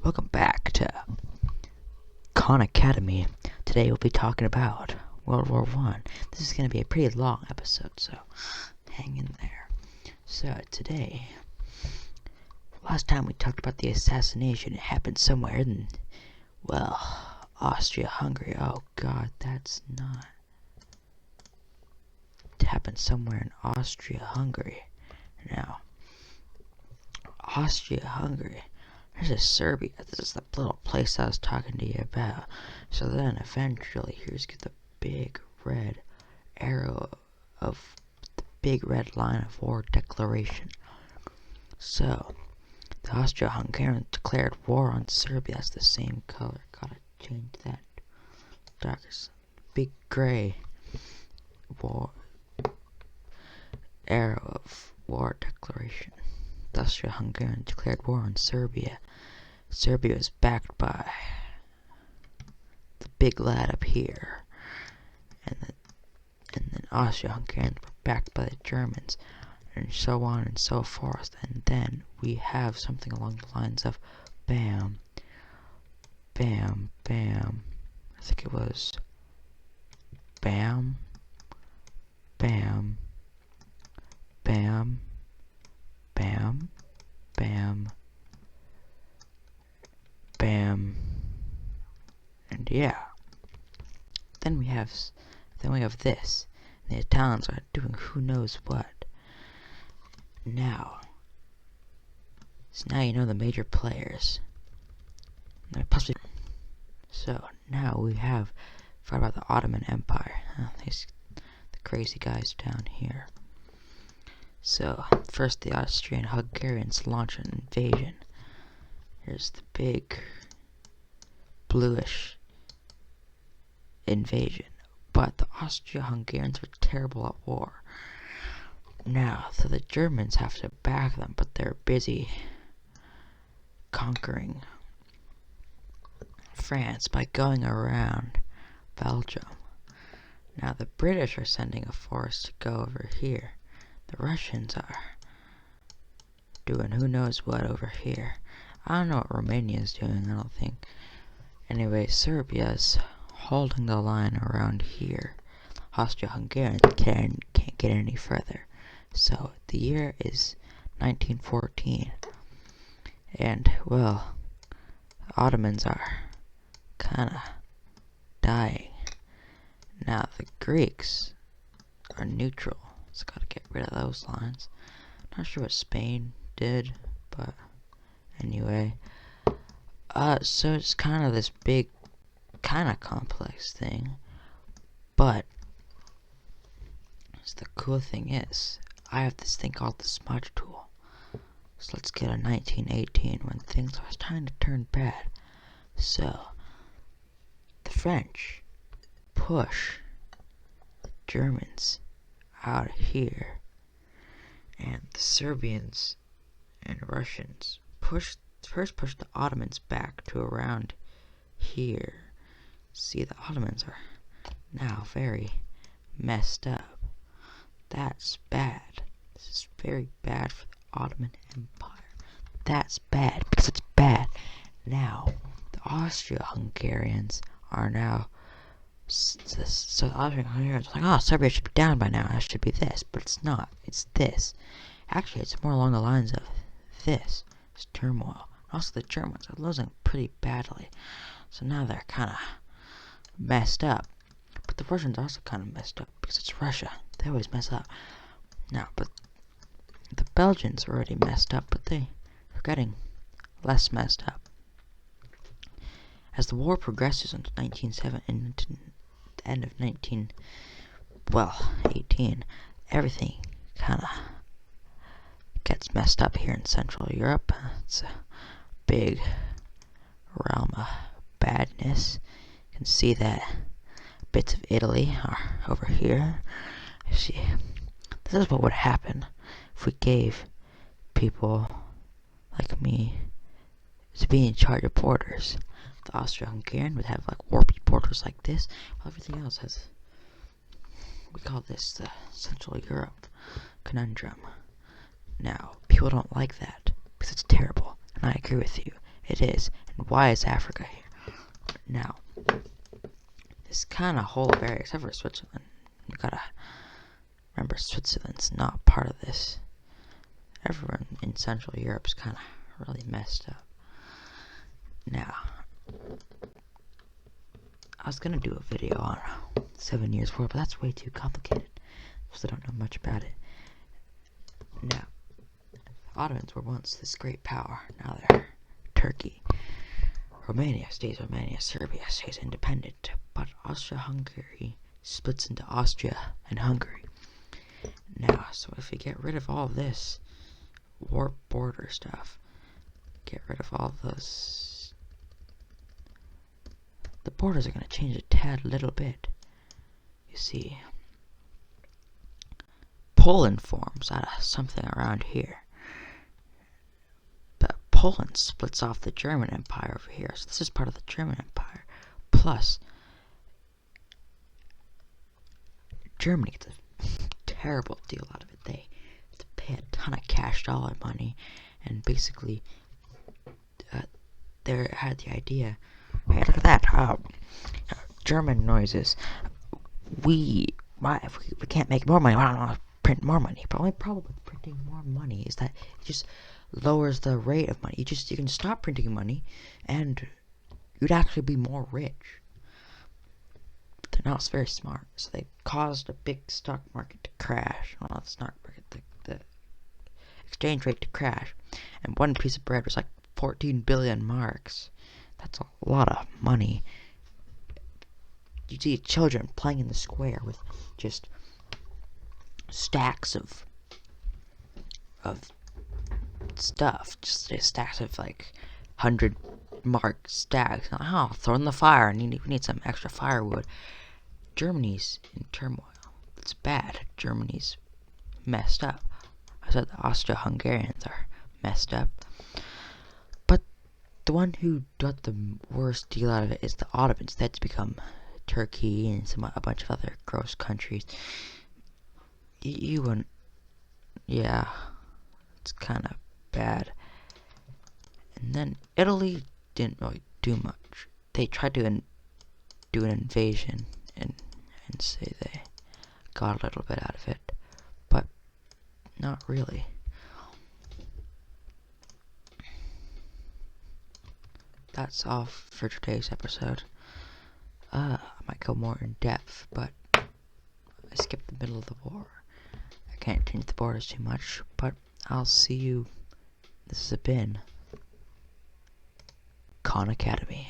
Welcome back to KON Academy. Today we'll be talking about World War I. This is going to be a pretty long episode, so hang in there. So today, last time we talked about the assassination. It happened somewhere in, well, Austria-Hungary. Oh god, that's not... It happened somewhere in Austria-Hungary. Now, Austria-Hungary. There's a Serbia. This is the little place I was talking to you about. So then eventually, here's the big red arrow of the big red line of war declaration. So, the Austro-Hungarians declared war on Serbia. That's the same color. Gotta change that. Darkest. Big gray war arrow of war declaration. The Austro-Hungarians declared war on Serbia. Serbia is backed by the big lad up here, and then Austro-Hungarians were backed by the Germans, and so on and so forth. And then we have something along the lines of bam, bam, bam. I think it was bam, bam, bam, bam, bam, bam, and yeah. Then we have this. The Italians are doing who knows what. Now, so now you know the major players. So now we have forgot about the Ottoman Empire. These the crazy guys down here. So, first the Austrian-Hungarians launch an invasion. Here's the big bluish invasion. But the Austro-Hungarians were terrible at war. Now, so the Germans have to back them, but they're busy conquering France by going around Belgium. Now, the British are sending a force to go over here. The Russians are doing who knows what over here. I don't know what Romania's doing, I don't think. Anyway, Serbia's holding the line around here. Austro-Hungarians can't get any further. So, the year is 1914. And, well, the Ottomans are kinda dying. Now, the Greeks are neutral. So gotta get rid of those lines. Not sure what Spain did, but anyway. So it's kind of this big, kind of complex thing. But the cool thing is, I have this thing called the smudge tool. So let's get a 1918 when things are starting to turn bad. So the French push the Germans out of here, and the Serbians and Russians first push the Ottomans back to around here. See, the Ottomans are now very messed up. That's bad. This is very bad for the Ottoman Empire. That's bad because it's bad. Now, the Austro-Hungarians are now so the Austrian-Hungarians are like, oh, Serbia should be down by now. It should be this, but it's not. It's this. Actually, it's more along the lines of this. It's turmoil. Also, the Germans are losing pretty badly, so now they're kind of messed up. But the Russians are also kind of messed up because it's Russia. They always mess up. Now, but the Belgians are already messed up, but they are getting less messed up. As the war progresses into the end of 18, everything kind of gets messed up here in Central Europe. It's a big realm of badness. You can see that bits of Italy are over here. You see, this is what would happen if we gave people like me to be in charge of borders. The Austro-Hungarian would have like warpy borders like this, while everything else has, we call this the Central Europe conundrum. Now, people don't like that because it's terrible, and I agree with you. it is. And why is Africa here? Now, this kind of whole area, except for Switzerland, you gotta remember Switzerland's not part of this. Everyone in Central Europe's kind of really messed up. Now, I was gonna do a video on 7 Years' War, but that's way too complicated, because I don't know much about it. Now, Ottomans were once this great power. Now they're Turkey. Romania stays Romania. Serbia stays independent. But Austria-Hungary splits into Austria and Hungary. Now, so if we get rid of all this war border stuff, get rid of all those, the borders are going to change a tad little bit. You see, Poland forms out of something around here. But Poland splits off the German Empire over here. So this is part of the German Empire. Plus, Germany gets a terrible deal out of it. They have to pay a ton of cash dollar money. And basically, they had the idea, hey, look at that, German noises. We can't make more money. Why don't we print more money? But only problem with printing more money is that it just lowers the rate of money. You can stop printing money, and you'd actually be more rich. But they're not very smart, so they caused a big stock market to crash. Well, not the stock market, the exchange rate to crash, and one piece of bread was like 14 billion marks. That's a lot of money. You see children playing in the square with just stacks of stuff, just stacks of like 100 mark stacks. Oh, throw in the fire, and we need some extra firewood. Germany's in turmoil. It's bad. Germany's messed up. I said the Austro-Hungarians are messed up. But the one who got the worst deal out of it is the Ottomans. They had to become Turkey and a bunch of other gross countries. You wouldn't. Yeah, it's kind of bad. And then Italy didn't really do much. They tried to do an invasion and say they got a little bit out of it, but not really. That's all for today's episode. I might go more in depth, but I skipped the middle of the war. I can't change the borders too much, but I'll see you. This has been KON Academy.